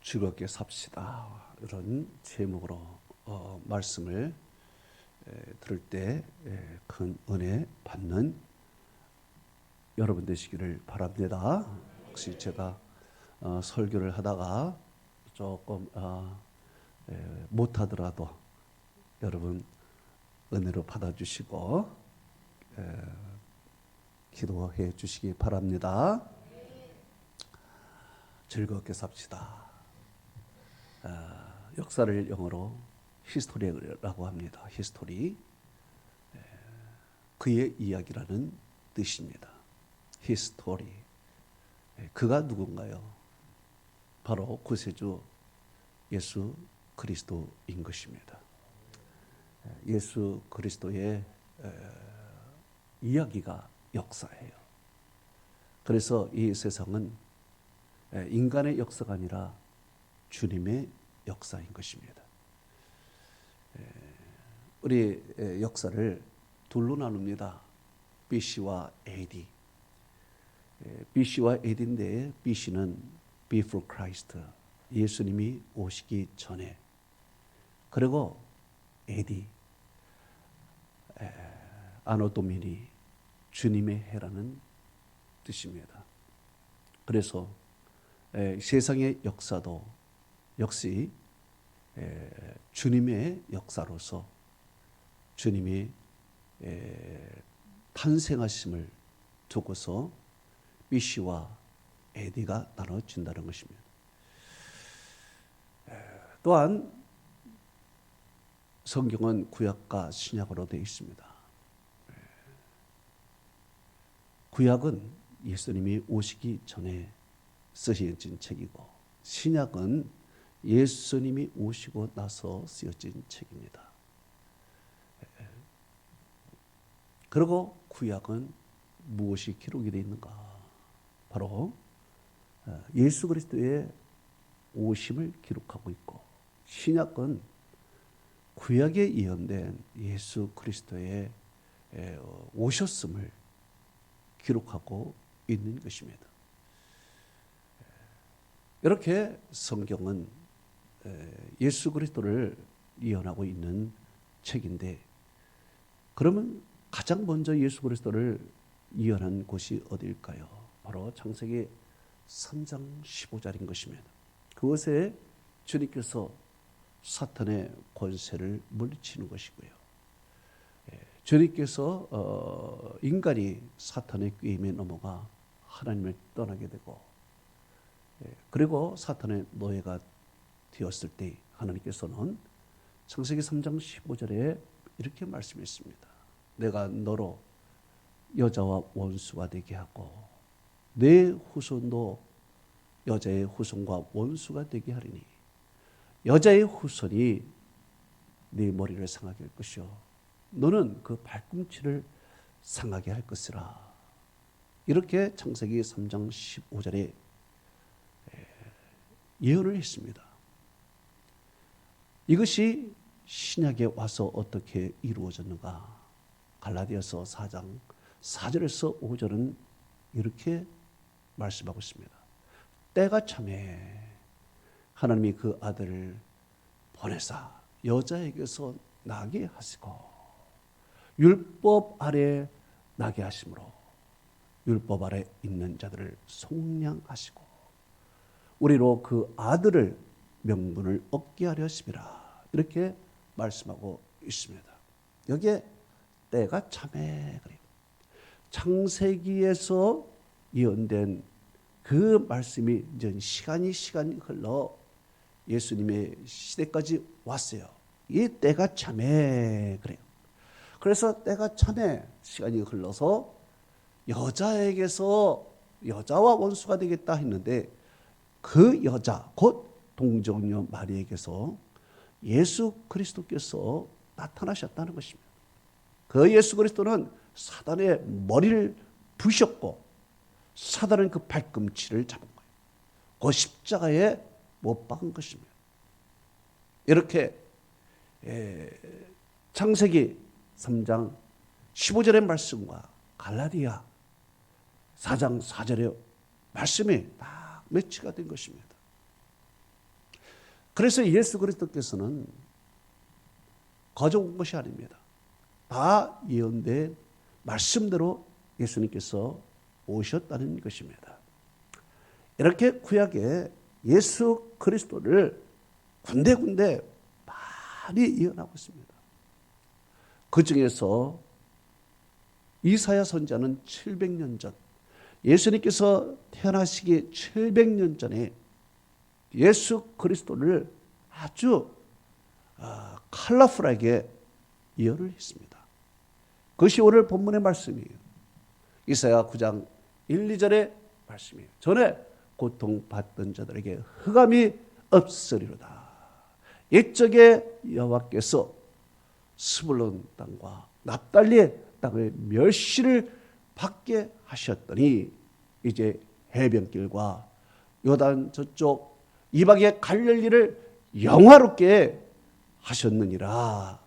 즐겁게 삽시다. 이런 제목으로 말씀을 들을 때 큰 은혜 받는 여러분 되시기를 바랍니다. 혹시 제가 설교를 하다가 조금 못하더라도 여러분 은혜로 받아주시고 기도해 주시기 바랍니다. 즐겁게 삽시다. 역사를 영어로 히스토리라고 합니다. 히스토리. 그의 이야기라는 뜻입니다. 히스토리. 그가 누군가요? 바로 구세주 예수 그리스도인 것입니다. 예수 그리스도의 이야기가 역사예요. 그래서 이 세상은 인간의 역사가 아니라 주님의 역사인 것입니다. 우리 역사를 둘로 나눕니다. BC와 AD. BC와 AD인데 BC는 Before Christ, 예수님이 오시기 전에. 그리고 AD, 아노 도미니, 주님의 해라는 뜻입니다. 그래서 세상의 역사도 역시 주님의 역사로서 주님이 탄생하심을 두고서 BC와 AD가 나눠진다는 것입니다. 또한 성경은 구약과 신약으로 되어 있습니다. 구약은 예수님이 오시기 전에 쓰여진 책이고 신약은 예수님이 오시고 나서 쓰여진 책입니다. 그리고 구약은 무엇이 기록이 되어 있는가? 바로 예수 그리스도의 오심을 기록하고 있고 신약은 구약에 예언된 예수 그리스도의 오셨음을 기록하고 있는 것입니다. 이렇게 성경은 예수 그리스도를 예언하고 있는 책인데 그러면 가장 먼저 예수 그리스도를 예언한 곳이 어디일까요? 바로 창세기 3장 15절인 것입니다. 그것에 주님께서 사탄의 권세를 물리치는 것이고요. 주님께서 인간이 사탄의 꾀임에 넘어가 하나님을 떠나게 되고 그리고 사탄의 노예가 되었을 때 하나님께서는 창세기 3장 15절에 이렇게 말씀했습니다. 내가 너로 여자와 원수가 되게 하고 내 후손도 여자의 후손과 원수가 되게 하리니 여자의 후손이 네 머리를 상하게 할 것이요 너는 그 발꿈치를 상하게 할 것이라. 이렇게 창세기 3장 15절에 예언을 했습니다. 이것이 신약에 와서 어떻게 이루어졌는가? 갈라디아서 4장 4절에서 5절은 이렇게 말씀하고 있습니다. 때가 참에 하나님이 그 아들을 보내사 여자에게서 나게 하시고 율법 아래 나게 하심으로 율법 아래 있는 자들을 속량하시고 우리로 그 아들을 명분을 얻게 하려 하심이라. 이렇게 말씀하고 있습니다. 여기에 때가 참에 그래요. 창세기에서 예언된 그 말씀이 이제 시간이 흘러 예수님의 시대까지 왔어요. 이 때가 참에 그래요. 그래서 때가 참에 시간이 흘러서 여자에게서 여자와 원수가 되겠다 했는데 그 여자 곧 동정녀 마리에게서 예수 그리스도께서 나타나셨다는 것입니다. 그 예수 그리스도는 사단의 머리를 부셨고 사단은 그 발꿈치를 잡은 거예요. 그 십자가에 못 박은 것입니다. 이렇게 창세기 3장 15절의 말씀과 갈라디아 4장 4절의 말씀이 딱 매치가 된 것입니다. 그래서 예수 그리스도께서는 가져온 것이 아닙니다. 다 예언된 말씀대로 예수님께서 오셨다는 것입니다. 이렇게 구약에 예수 그리스도를 군데군데 많이 예언하고 있습니다. 그 중에서 이사야 선지자는 700년 전, 예수님께서 태어나시기 700년 전에 예수 그리스도를 아주 컬러풀하게 예언을 했습니다. 그것이 오늘 본문의 말씀이에요. 이사야 9장 1, 2절의 말씀이에요. 전에 고통받던 자들에게 흑암이 없으리로다. 옛적에 여호와께서 스불론 땅과 납달리의 땅의 멸시를 받게 하셨더니 이제 해변길과 요단 저쪽 이방의 갈릴리를 영화롭게 하셨느니라.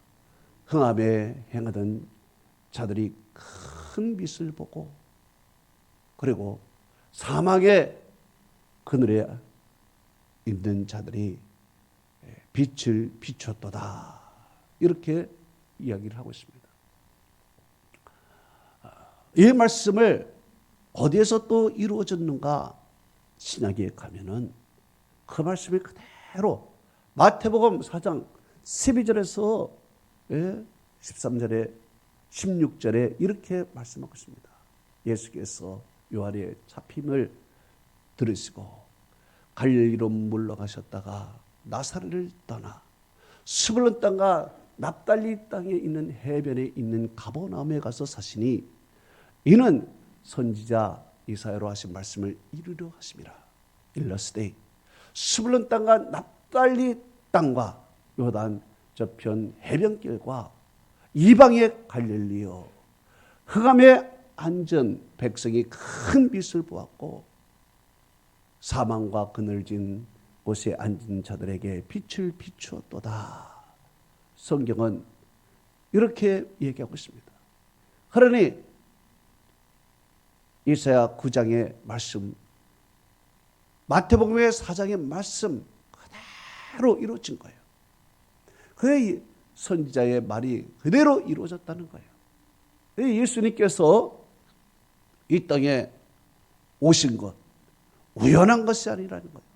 흑암에 행하던 자들이 큰 빛을 보고 그리고 사막의 그늘에 있는 자들이 빛을 비췄도다. 이렇게 이야기를 하고 있습니다. 이 말씀을 어디에서 또 이루어졌는가 신약에 가면은 그 말씀이 그대로 마태복음 4장 12절에서 13절에 16절에 이렇게 말씀하고 있습니다. 예수께서 요한의 잡힘을 들으시고 갈릴리로 물러가셨다가 나사렛을 떠나 스불론 땅과 납달리 땅에 있는 해변에 있는 가버나움에 가서 사시니 이는 선지자 이사야로 하신 말씀을 이루려 하심이라. 일러스되 스불론 땅과 납달리 땅과 요단 저편 해변길과 이방의 갈릴리여 흑암에 앉은 백성이 큰 빛을 보았고 사망과 그늘진 곳에 앉은 자들에게 빛을 비추었도다. 성경은 이렇게 얘기하고 있습니다. 그러니 이사야 9장의 말씀, 마태복음의 4장의 말씀 그대로 이루어진 거예요. 그 선지자의 말이 그대로 이루어졌다는 거예요. 예수님께서 이 땅에 오신 것 우연한 것이 아니라는 거예요.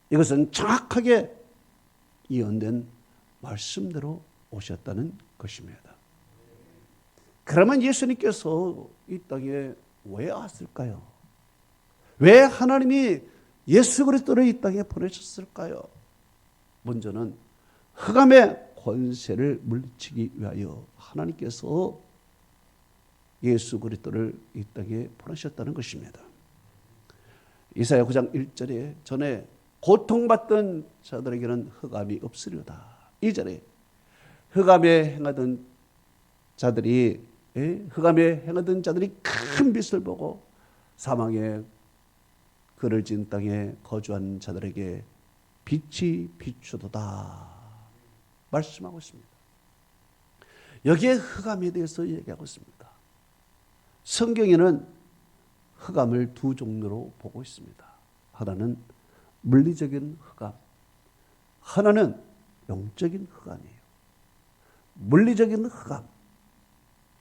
이것은 정확하게 예언된 말씀대로 오셨다는 것입니다. 그러면 예수님께서 이 땅에 왜 왔을까요? 왜 하나님이 예수 그리스도를 이 땅에 보내셨을까요? 먼저는 흑암의 권세를 물리치기 위하여 하나님께서 예수 그리스도를 이 땅에 보내셨다는 것입니다. 이사야 9장 1절에 전에 고통받던 자들에게는 흑암이 없으리로다. 2절에 흑암에 행하던 자들이 큰 빛을 보고 사망의 그를 진 땅에 거주한 자들에게 빛이 비추도다 말씀하고 있습니다. 여기에 흑암에 대해서 얘기하고 있습니다. 성경에는 흑암을 두 종류로 보고 있습니다. 하나는 물리적인 흑암, 하나는 영적인 흑암이에요. 물리적인 흑암,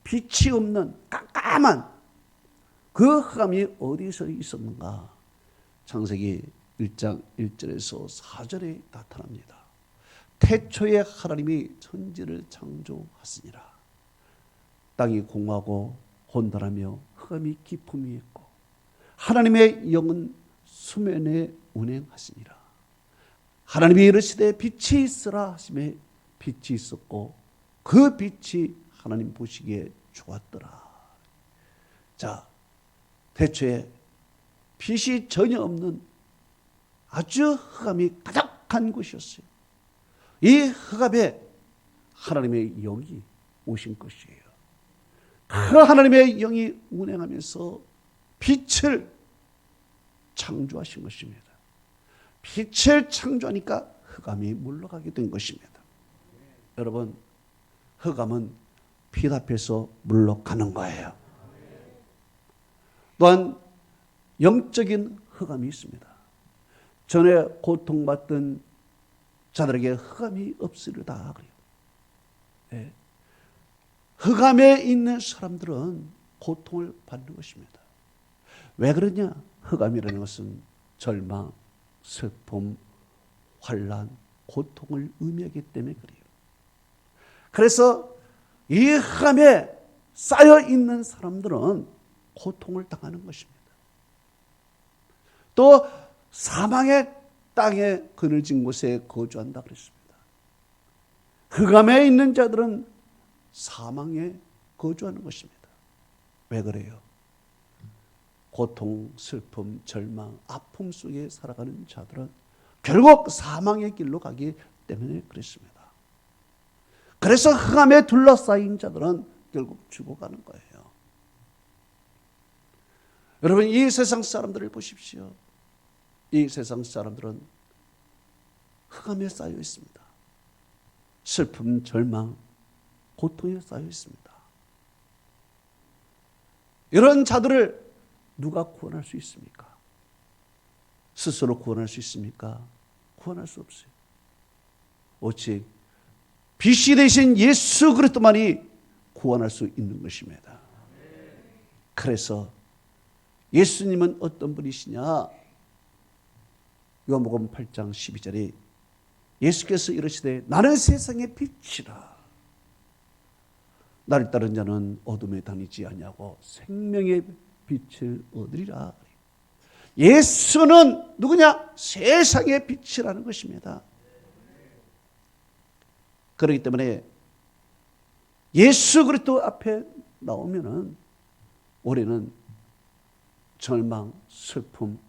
빛이 없는 깜깜한 그 흑암이 어디서 있었는가? 창세기 1장 1절에서 4절에 나타납니다. 태초에 하나님이 천지를 창조하시니라. 땅이 공하고 혼돈하며 흑암이 깊음이 있고 하나님의 영은 수면에 운행하시니라. 하나님이 이르시되 빛이 있으라 하시매 빛이 있었고 그 빛이 하나님 보시기에 좋았더라. 자, 태초에 빛이 전혀 없는 아주 흑암이 가득한 곳이었어요. 이 흑암에 하나님의 영이 오신 것이에요. 그 하나님의 영이 운행하면서 빛을 창조하신 것입니다. 빛을 창조하니까 흑암이 물러가게 된 것입니다. 여러분, 흑암은 빛 앞에서 물러가는 거예요. 또한 영적인 흑암이 있습니다. 전에 고통받던 자들에게 흑암이 없으리다 그래요. 네. 흑암에 있는 사람들은 고통을 받는 것입니다. 왜 그러냐? 흑암이라는 것은 절망, 슬픔, 환난, 고통을 의미하기 때문에 그래요. 그래서 이 흑암에 쌓여 있는 사람들은 고통을 당하는 것입니다. 또 사망의 땅에 그늘진 곳에 거주한다 그랬습니다. 흑암에 있는 자들은 사망에 거주하는 것입니다. 왜 그래요? 고통, 슬픔, 절망, 아픔 속에 살아가는 자들은 결국 사망의 길로 가기 때문에 그렇습니다. 그래서 흑암에 둘러싸인 자들은 결국 죽어가는 거예요. 여러분, 이 세상 사람들을 보십시오. 이 세상 사람들은 흑암에 쌓여 있습니다. 슬픔, 절망, 고통에 쌓여 있습니다. 이런 자들을 누가 구원할 수 있습니까? 스스로 구원할 수 있습니까? 구원할 수 없어요. 오직 빛이 되신 예수 그리스도만이 구원할 수 있는 것입니다. 그래서 예수님은 어떤 분이시냐? 요한복음 8장 12절에 예수께서 이르시되 나는 세상의 빛이라. 나를 따른 자는 어둠에 다니지 아니하고 생명의 빛을 얻으리라. 예수는 누구냐? 세상의 빛이라는 것입니다. 그렇기 때문에 예수 그리스도 앞에 나오면은 우리는 절망, 슬픔,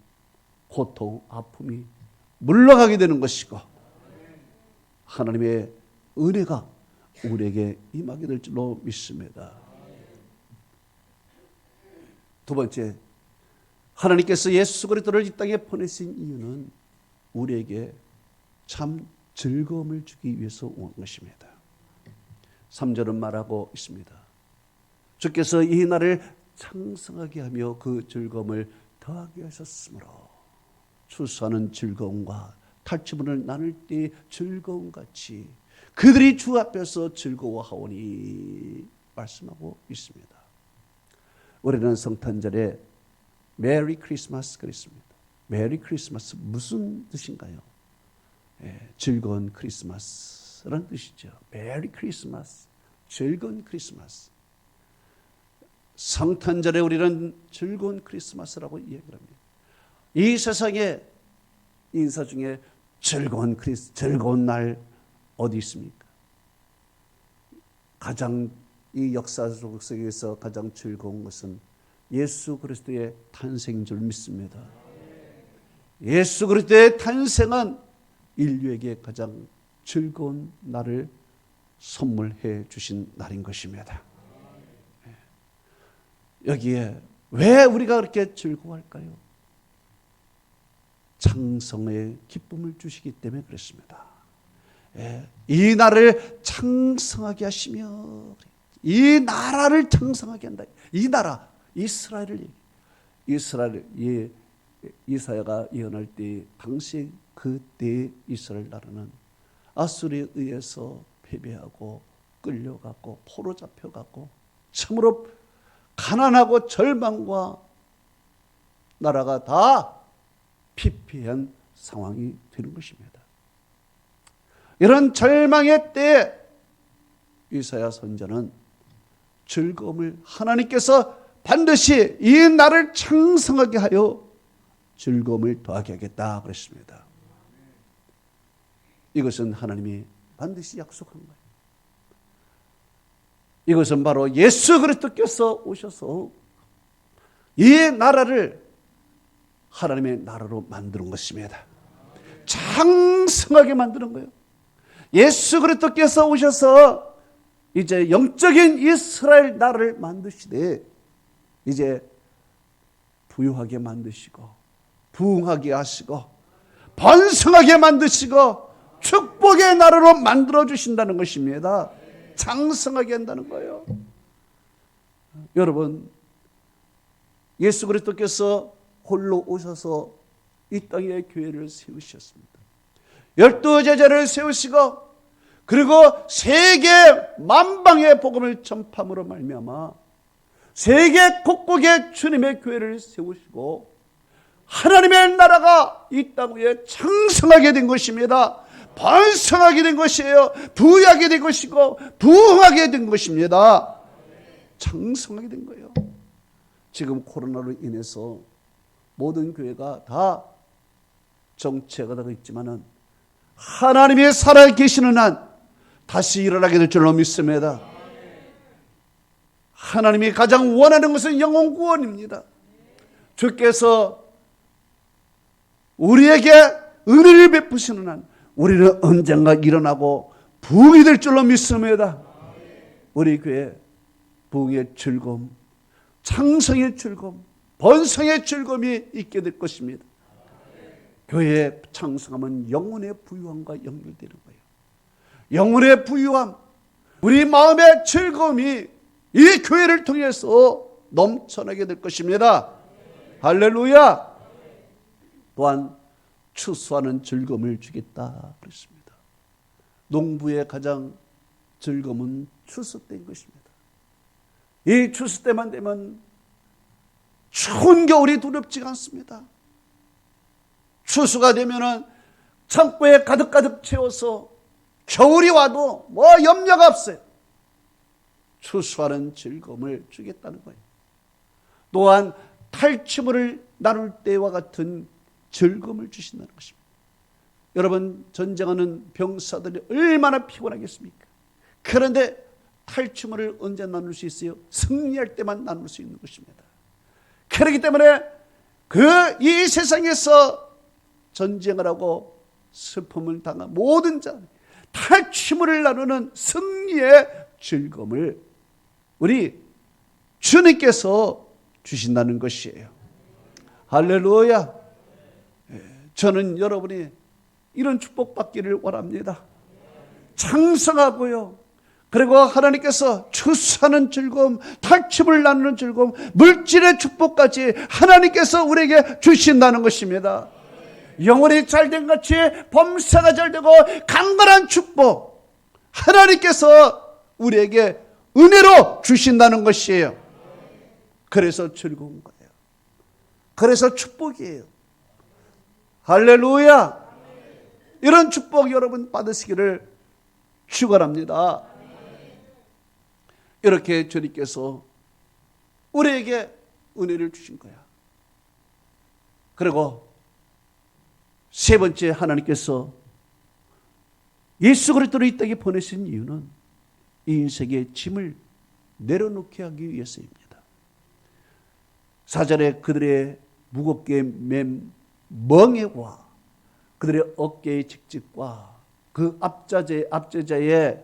고통, 아픔이 물러가게 되는 것이고 하나님의 은혜가 우리에게 임하게 될 줄로 믿습니다. 두 번째, 하나님께서 예수 그리스도를 이 땅에 보내신 이유는 우리에게 참 즐거움을 주기 위해서 온 것입니다. 3절은 말하고 있습니다. 주께서 이 날을 창성하게 하며 그 즐거움을 더하게 하셨으므로 추수하는 즐거움과 탈취물을 나눌 때 즐거움같이 그들이 주 앞에서 즐거워하오니 말씀하고 있습니다. 우리는 성탄절에 메리 크리스마스 그랬습니다. 메리 크리스마스 무슨 뜻인가요? 즐거운 크리스마스라는 뜻이죠. 메리 크리스마스, 즐거운 크리스마스. 성탄절에 우리는 즐거운 크리스마스라고 이야기를 합니다. 이 세상에 인사 중에 즐거운 날 어디 있습니까? 가장 이 역사 속에서 가장 즐거운 것은 예수 그리스도의 탄생인 줄 믿습니다. 예수 그리스도의 탄생은 인류에게 가장 즐거운 날을 선물해 주신 날인 것입니다. 여기에 왜 우리가 그렇게 즐거워할까요? 창성의 기쁨을 주시기 때문에 그렇습니다. 이 나라를 창성하게 하시며 이 나라를 창성하게 한다. 이 나라 이스라엘 이사야가 예언할 때 당시 그때 이스라엘 나라는 아수르에 의해서 패배하고 끌려갔고 포로 잡혀갔고 참으로 가난하고 절망과 나라가 다 피폐한 상황이 되는 것입니다. 이런 절망의 때에 이사야 선지자는 즐거움을 하나님께서 반드시 이 나를 창성하게 하여 즐거움을 더하게 하겠다 그랬습니다. 이것은 하나님이 반드시 약속한 거예요. 이것은 바로 예수 그리스도께서 오셔서 이 나라를 하나님의 나라로 만드는 것입니다. 창성하게 만드는 거예요. 예수 그리스도께서 오셔서 이제 영적인 이스라엘 나라를 만드시되 이제 부유하게 만드시고 부흥하게 하시고 번성하게 만드시고 축복의 나라로 만들어 주신다는 것입니다. 창성하게 한다는 거예요. 여러분, 예수 그리스도께서 홀로 오셔서 이 땅에 교회를 세우셨습니다. 12 제자를 세우시고 그리고 세계 만방의 복음을 전파함으로 말미암아 세계 곳곳에 주님의 교회를 세우시고 하나님의 나라가 이 땅 위에 창성하게 된 것입니다. 번성하게 된 것이에요. 부유하게 된 것이고 부흥하게 된 것입니다. 창성하게 된 거예요. 지금 코로나로 인해서 모든 교회가 다 정체가 되고 있지만은 하나님이 살아계시는 한 다시 일어나게 될 줄로 믿습니다. 하나님이 가장 원하는 것은 영혼 구원입니다. 주께서 우리에게 은혜를 베푸시는 한 우리는 언젠가 일어나고 부흥이 될 줄로 믿습니다. 우리 교회 부흥의 즐거움, 창성의 즐거움, 번성의 즐거움이 있게 될 것입니다. 교회의 창성함은 영혼의 부유함과 연결되는 거예요. 영혼의 부유함, 우리 마음의 즐거움이 이 교회를 통해서 넘쳐나게 될 것입니다. 할렐루야. 또한 추수하는 즐거움을 주겠다 그랬습니다. 농부의 가장 즐거움은 추수 때인 것입니다. 이 추수 때만 되면 추운 겨울이 두렵지가 않습니다. 추수가 되면은 창고에 가득가득 채워서 겨울이 와도 뭐 염려가 없어요. 추수하는 즐거움을 주겠다는 거예요. 또한 탈취물을 나눌 때와 같은 즐거움을 주신다는 것입니다. 여러분, 전쟁하는 병사들이 얼마나 피곤하겠습니까? 그런데 탈취물을 언제 나눌 수 있어요? 승리할 때만 나눌 수 있는 것입니다. 그렇기 때문에 이 세상에서 전쟁을 하고 슬픔을 당한 모든 자, 탈취물을 나누는 승리의 즐거움을 우리 주님께서 주신다는 것이에요. 할렐루야. 저는 여러분이 이런 축복받기를 원합니다. 창성하고요, 그리고 하나님께서 추수하는 즐거움, 탈취물을 나누는 즐거움, 물질의 축복까지 하나님께서 우리에게 주신다는 것입니다. 영혼이 잘된 같이 범사가 잘되고 강건한 축복, 하나님께서 우리에게 은혜로 주신다는 것이에요. 그래서 즐거운 거예요. 그래서 축복이에요. 할렐루야. 이런 축복 여러분 받으시기를 축원합니다. 이렇게 주님께서 우리에게 은혜를 주신 거야. 그리고 세 번째, 하나님께서 예수 그리스도를 이 땅에 보내신 이유는 이 인생의 짐을 내려놓게 하기 위해서입니다. 4절에 그들의 무겁게 맨 멍에와 그들의 어깨의 직직과 그 앞제자의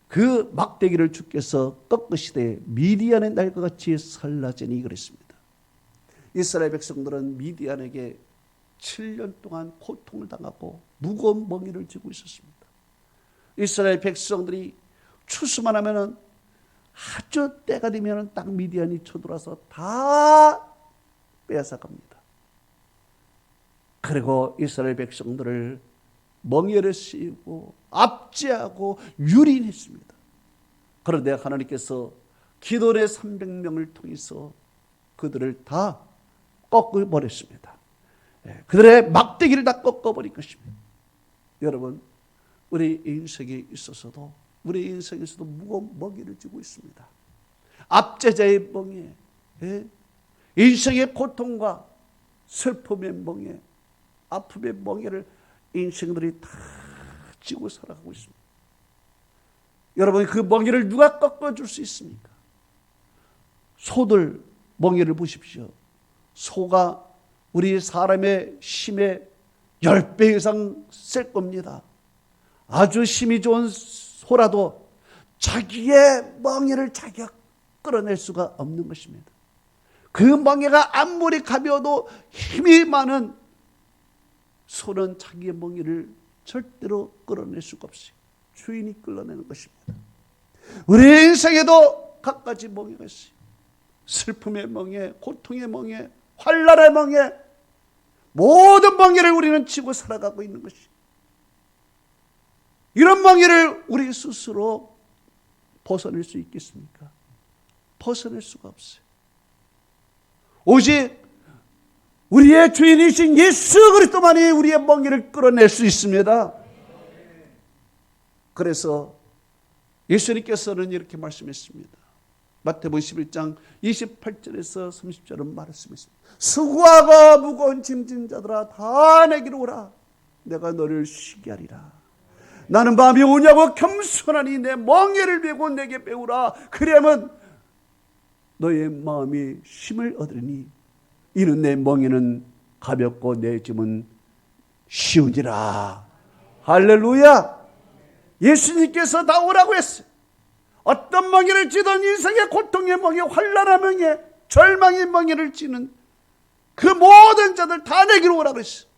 그 막대기를 주께서 꺾으시되 미디안의 날과 같이 살라지니 그랬습니다. 이스라엘 백성들은 미디안에게 7년 동안 고통을 당하고 무거운 멍에를 쥐고 있었습니다. 이스라엘 백성들이 추수만 하면은 아주 때가 되면은 딱 미디안이 쳐들어와서 다 빼앗아갑니다. 그리고 이스라엘 백성들을 멍에를 씌우고 압제하고 유린했습니다. 그런데 하나님께서 기도의 300명을 통해서 그들을 다 꺾어버렸습니다. 그들의 막대기를 다 꺾어버린 것입니다. 여러분, 우리 인생에 있어서도, 우리 인생에서도 무거운 멍에를 쥐고 있습니다. 압제자의 멍에, 인생의 고통과 슬픔의 멍에, 아픔의 멍에를 인생들이 다 쥐고 살아가고 있습니다. 여러분, 그 멍에를 누가 꺾어줄 수 있습니까? 소들 멍에를 보십시오. 소가 우리 사람의 힘의 10배 이상 셀 겁니다. 아주 힘이 좋은 소라도 자기의 멍에를 자기가 끌어낼 수가 없는 것입니다. 그 멍에가 아무리 가벼워도 힘이 많은 소는 자기의 멍에를 절대로 끌어낼 수가 없이 주인이 끌어내는 것입니다. 우리 인생에도 갖가지 멍에가 있어요. 슬픔의 멍에, 고통의 멍에, 환난의 멍에, 모든 멍에를 우리는 쥐고 살아가고 있는 것이 이런 멍에를 우리 스스로 벗어낼 수 있겠습니까? 벗어낼 수가 없어요. 오직 우리의 주인이신 예수 그리스도만이 우리의 멍에를 끌어낼 수 있습니다. 그래서 예수님께서는 이렇게 말씀했습니다. 마태복음 11장 28절에서 30절은 말씀했습니다. 수고하고 무거운 짐진 자들아 다 내게로 오라. 내가 너를 쉬게 하리라. 나는 밤이 오냐고 겸손하니 내 멍에를 메고 내게 배우라. 그러면 너의 마음이 쉼을 얻으리니 이는 내 멍에는 가볍고 내 짐은 쉬우니라. 할렐루야. 예수님께서 다 오라고 했어요. 어떤 멍에를 지던 인생의 고통의 멍에, 환난의 멍에, 절망의 멍에를 지는 그 모든 자들 다 내게로 오라고 했어요.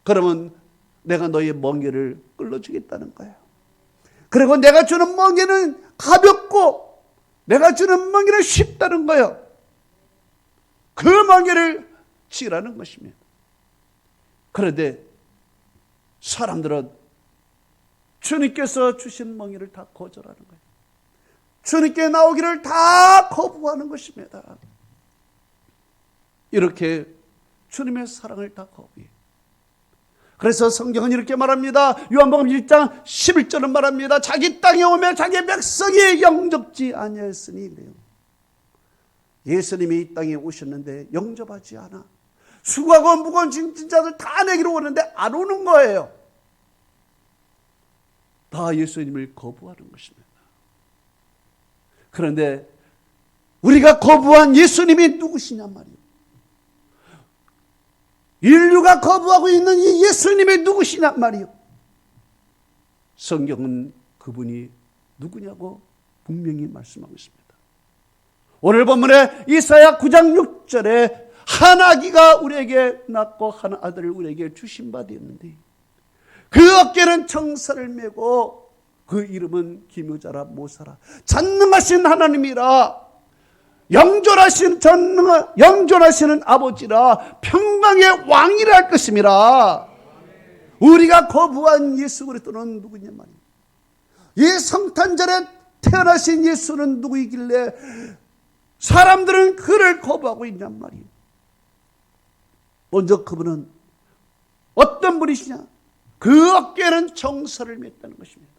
그러면 내가 너의 멍에를 끌어주겠다는 거예요. 그리고 내가 주는 멍에는 가볍고 내가 주는 멍에는 쉽다는 거예요. 그 멍에를 지라는 것입니다. 그런데 사람들은 주님께서 주신 멍에를 다 거절하는 거예요. 주님께 나오기를 다 거부하는 것입니다. 이렇게 주님의 사랑을 다 거부해요. 그래서 성경은 이렇게 말합니다. 요한복음 1장 11절은 말합니다. 자기 땅에 오며 자기 백성이 영접지 아니하였으니 그래요. 예수님이 이 땅에 오셨는데 영접하지 않아. 수고하고 무거운 짐진 자들 다 내기로 오는데 안 오는 거예요. 다 예수님을 거부하는 것입니다. 그런데 우리가 거부한 예수님이 누구시냐 말이에요. 인류가 거부하고 있는 이 예수님이 누구시냐 말이에요. 성경은 그분이 누구냐고 분명히 말씀하고 있습니다. 오늘 본문에 이사야 9장 6절에 한 아기가 우리에게 낳고 한 아들을 우리에게 주신 바 되었는데 그 어깨는 청사를 메고 그 이름은 기묘자라 모사라 전능하신 하나님이라 영존하시는 아버지라 평강의 왕이라 할 것임이라. 우리가 거부한 예수 그리스도는 누구냐 말이에요. 이 성탄절에 태어나신 예수는 누구이길래 사람들은 그를 거부하고 있냔 말이에요. 먼저 그분은 어떤 분이시냐? 그 어깨에는 정사를 맸다는 것입니다.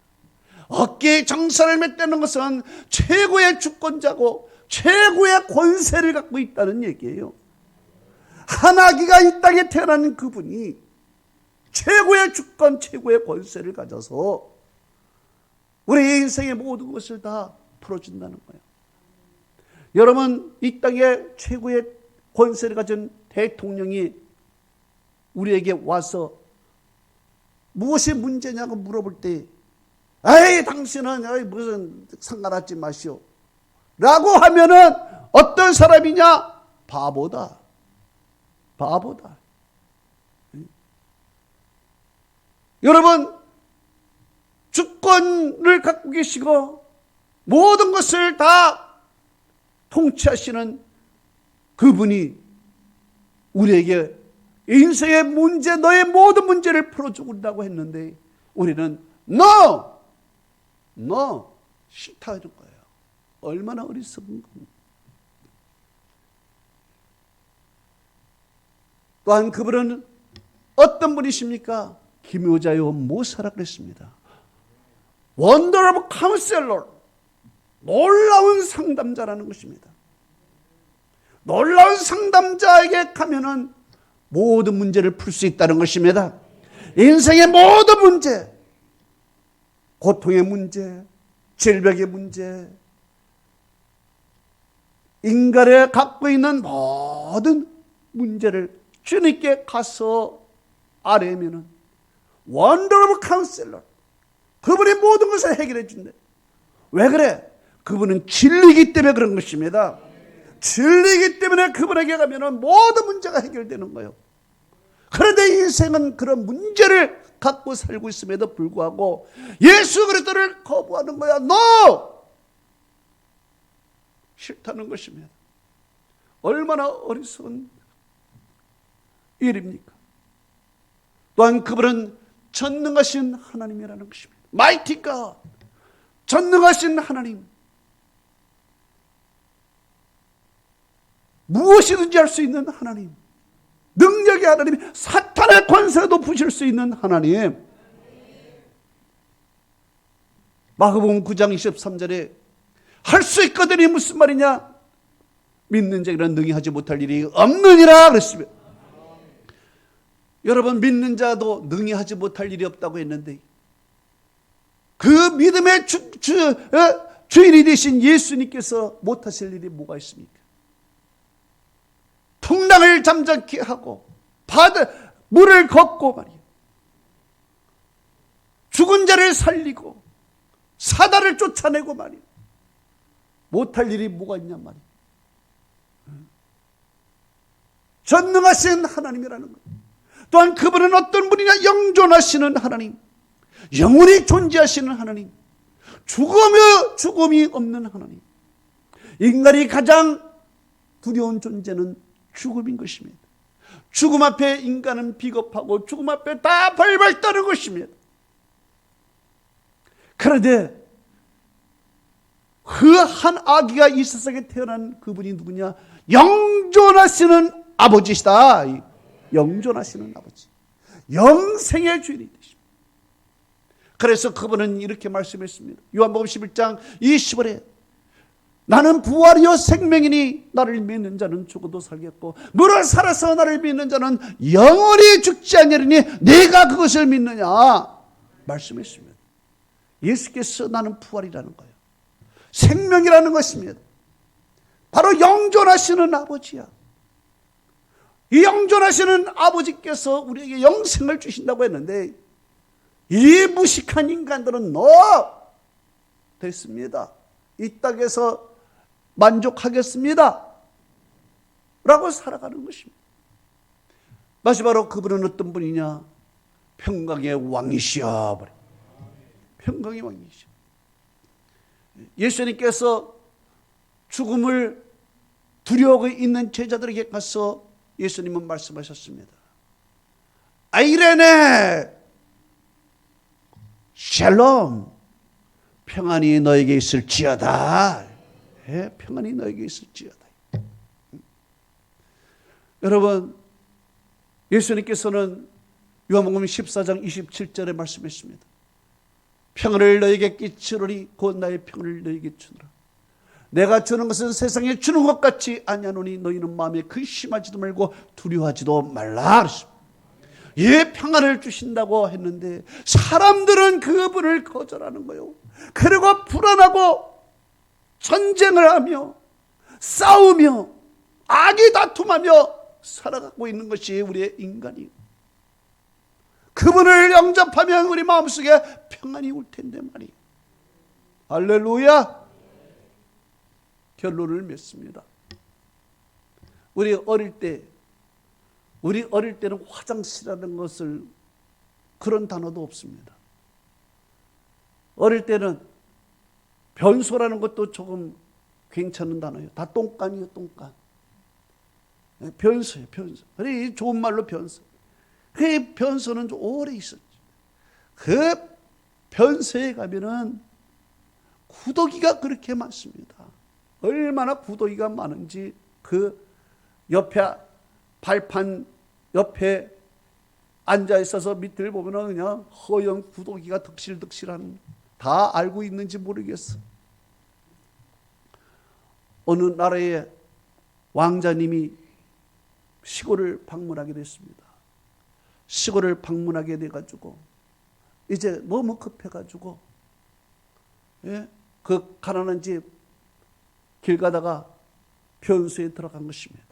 어깨에 정사를 맸다는 것은 최고의 주권자고 최고의 권세를 갖고 있다는 얘기예요. 한 아기가 이 땅에 태어난 그분이 최고의 주권, 최고의 권세를 가져서 우리 인생의 모든 것을 다 풀어준다는 거예요. 여러분, 이 땅에 최고의 권세를 가진 대통령이 우리에게 와서 무엇이 문제냐고 물어볼 때 에이 당신은 무슨 상관하지 마시오 라고 하면은 어떤 사람이냐? 바보다. 바보다. 여러분, 주권을 갖고 계시고 모든 것을 다 통치하시는 그분이 우리에게 인생의 문제, 너의 모든 문제를 풀어주고 했는데 우리는 No! 싫다 이런 거예요. 얼마나 어리석은 겁니까? 또한 그분은 어떤 분이십니까? 기묘자요 모사라 그랬습니다. 원더러블 카운셀러, 놀라운 상담자라는 것입니다. 놀라운 상담자에게 가면은 모든 문제를 풀 수 있다는 것입니다. 인생의 모든 문제, 고통의 문제, 질병의 문제, 인간이 갖고 있는 모든 문제를 주님께 가서 아뢰면은 원더러블 카운셀러, 그분이 모든 것을 해결해 준대. 왜 그래? 그분은 진리이기 때문에 그런 것입니다. 진리이기 때문에 그분에게 가면은 모든 문제가 해결되는 거예요. 그런데 인생은 그런 문제를 갖고 살고 있음에도 불구하고 예수 그리스도를 거부하는 거야. No! 싫다는 것입니다. 얼마나 어리석은 일입니까? 또한 그분은 전능하신 하나님이라는 것입니다. Mighty God. 전능하신 하나님. 무엇이든지 할 수 있는 하나님. 능력의 하나님. 사탄의 권세도 부실 수 있는 하나님. 마가복음 9장 23절에 할 수 있거든이 무슨 말이냐? 믿는 자에게는 능히 하지 못할 일이 없느니라 그랬습니다. 여러분, 믿는 자도 능히 하지 못할 일이 없다고 했는데 그 믿음의 주인이 되신 예수님께서 못하실 일이 뭐가 있습니까? 풍랑을 잠잠케 하고 물을 걷고 말이에요. 죽은 자를 살리고 사단을 쫓아내고 말이에요. 못할 일이 뭐가 있냔 말이에요. 전능하신 하나님이라는 거예요. 또한 그분은 어떤 분이냐? 영존하시는 하나님, 영원히 존재하시는 하나님, 죽음이 없는 하나님. 인간이 가장 두려운 존재는 죽음인 것입니다. 죽음 앞에 인간은 비겁하고 죽음 앞에 다 벌벌 떠는 것입니다. 그런데 그 한 아기가 이 세상에 태어난 그분이 누구냐? 영존하시는 아버지시다. 영존하시는 아버지, 영생의 주인이 되십니다. 그래서 그분은 이렇게 말씀했습니다. 요한복음 11장 20절에 나는 부활이요 생명이니 나를 믿는 자는 죽어도 살겠고 무릇 살아서 나를 믿는 자는 영원히 죽지 아니하리니 내가 그것을 믿느냐 말씀했습니다. 예수께서 나는 부활이라는 거예요. 생명이라는 것입니다. 바로 영존하시는 아버지야. 이 영존하시는 아버지께서 우리에게 영생을 주신다고 했는데 이 무식한 인간들은 됐습니다. 이 땅에서 만족하겠습니다 라고 살아가는 것입니다. 마지막으로 그분은 어떤 분이냐? 평강의 왕이시여. 평강의 왕이시여. 예수님께서 죽음을 두려워하고 있는 제자들에게 가서 예수님은 말씀하셨습니다. 아이레네 샬롬, 평안이 너에게 있을지어다. 평안이 너에게 있을지어다. 여러분, 예수님께서는 요한복음 14장 27절에 말씀했습니다. 평안을 너에게 끼치노니 곧 나의 평안을 너에게 주노라. 내가 주는 것은 세상에 주는 것 같이 아니하노니 너희는 마음에 근심하지도 말고 두려워하지도 말라. 예, 평안을 주신다고 했는데 사람들은 그분을 거절하는 거예요. 그리고 불안하고 전쟁을 하며 싸우며 악이 다툼하며 살아가고 있는 것이 우리의 인간이에요. 그분을 영접하면 우리 마음속에 평안이 올 텐데 말이에요. 할렐루야. 결론을 맺습니다. 우리 어릴 때는 화장실이라는 것을 그런 단어도 없습니다. 어릴 때는 변소라는 것도 조금 괜찮은 단어예요. 다 똥간이에요, 똥간. 변소예요, 변소. 그래, 좋은 말로 변소. 그 변소는 좀 오래 있었죠. 그 변소에 가면은 구더기가 그렇게 많습니다. 얼마나 구더기가 많은지 그 옆에 발판 옆에 앉아 있어서 밑을 보면은 그냥 허연 구더기가 득실득실한, 다 알고 있는지 모르겠어. 어느 나라의 왕자님이 시골을 방문하게 됐습니다. 시골을 방문하게 돼가지고 이제 너무 급해가지고 그 가난한 집 길 가다가 변소에 들어간 것입니다.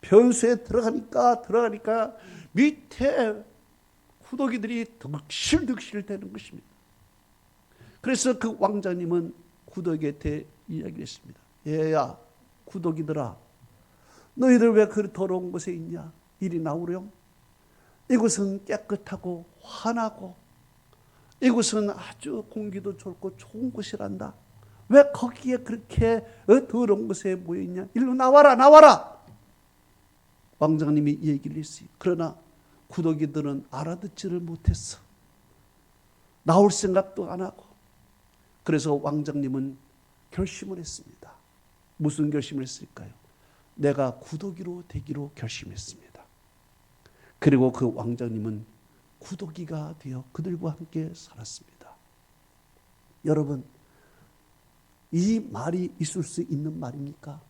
변소에 들어가니까 밑에 구더기들이 득실득실 되는 것입니다. 그래서 그 왕자님은 구더기한테 이야기를 했습니다. 얘야, 구더기들아, 너희들 왜 그 더러운 곳에 있냐? 이리 나오렴. 이곳은 깨끗하고 환하고 이곳은 아주 공기도 좋고 좋은 곳이란다. 왜 거기에 그렇게 더러운 곳에 모여있냐? 일로 나와라, 나와라. 왕자님이 얘기를 했어요. 그러나 구더기들은 알아듣지를 못했어. 나올 생각도 안 하고. 그래서 왕장님은 결심을 했습니다. 무슨 결심을 했을까요? 내가 구더기로 되기로 결심했습니다. 그리고 그 왕장님은 구더기가 되어 그들과 함께 살았습니다. 여러분, 이 말이 있을 수 있는 말입니까?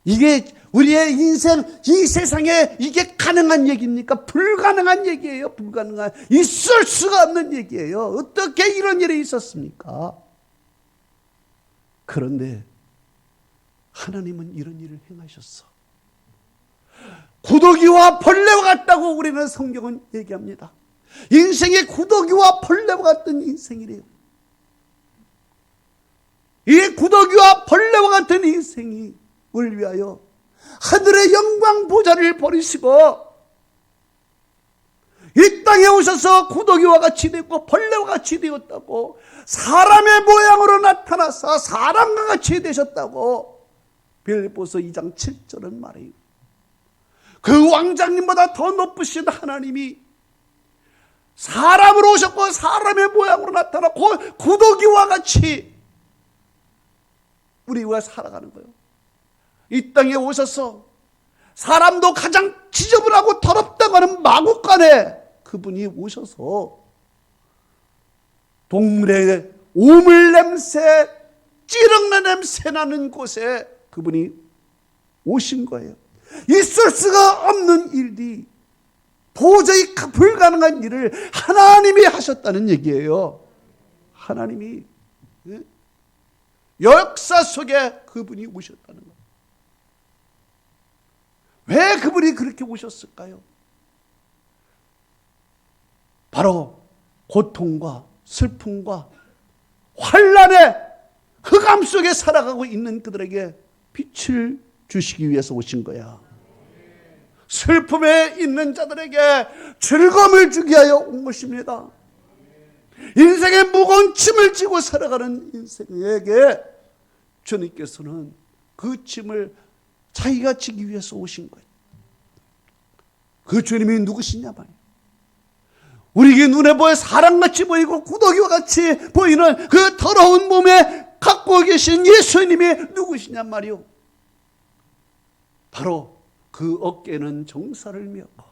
이게 우리의 인생, 이 세상에 이게 가능한 얘기입니까? 불가능한 얘기예요. 불가능한, 있을 수가 없는 얘기예요. 어떻게 이런 일이 있었습니까? 그런데 하나님은 이런 일을 행하셨어. 구더기와 벌레와 같다고 우리는 성경은 얘기합니다. 인생의 구더기와 벌레와 같은 인생이래요. 이 구더기와 벌레와 같은 인생을 위하여 하늘의 영광 보좌를 버리시고 이 땅에 오셔서 구더기와 같이 되고 벌레와 같이 되었다고, 사람의 모양으로 나타나서 사람과 같이 되셨다고 빌립보서 2장 7절은 말해요. 그 왕장님보다 더 높으신 하나님이 사람으로 오셨고 사람의 모양으로 나타나고 구더기와 같이 우리가 살아가는 거예요. 이 땅에 오셔서 사람도 가장 지저분하고 더럽다고 하는 마구간에 그분이 오셔서 동물의 오물 냄새, 찌릉내 냄새 나는 곳에 그분이 오신 거예요. 있을 수가 없는 일이, 도저히 불가능한 일을 하나님이 하셨다는 얘기예요. 하나님이 역사 속에 그분이 오셨다는 거예요. 왜 그분이 그렇게 오셨을까요? 바로 고통과 슬픔과 환난의 흑암 속에 살아가고 있는 그들에게 빛을 주시기 위해서 오신 거야. 슬픔에 있는 자들에게 즐거움을 주기 위하여 온 것입니다. 인생의 무거운 짐을 지고 살아가는 인생에게 주님께서는 그 짐을 자기가 지기 위해서 오신 거예요. 그 주님이 누구시냐 말이에요. 우리에게 눈에 보여 사람같이 보이고 구더기와 같이 보이는 그 더러운 몸에 갖고 계신 예수님이 누구시냐 말이요. 바로 그 어깨는 정사를 메었고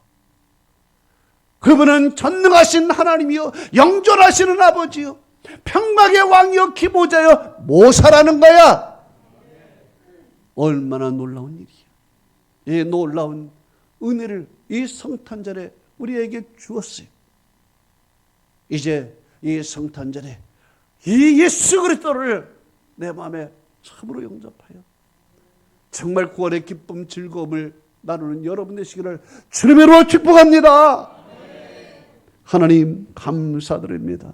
그분은 전능하신 하나님이요 영존하시는 아버지요 평강의 왕이요 기보자요 모사라는 거야. 얼마나 놀라운 일이야. 이 놀라운 은혜를 이 성탄절에 우리에게 주었어요. 이제 이 성탄절에 이 예수 그리스도를 내 마음에 참으로 영접하여 정말 구원의 기쁨, 즐거움을 나누는 여러분 되시기를 주님으로 축복합니다. 하나님 감사드립니다.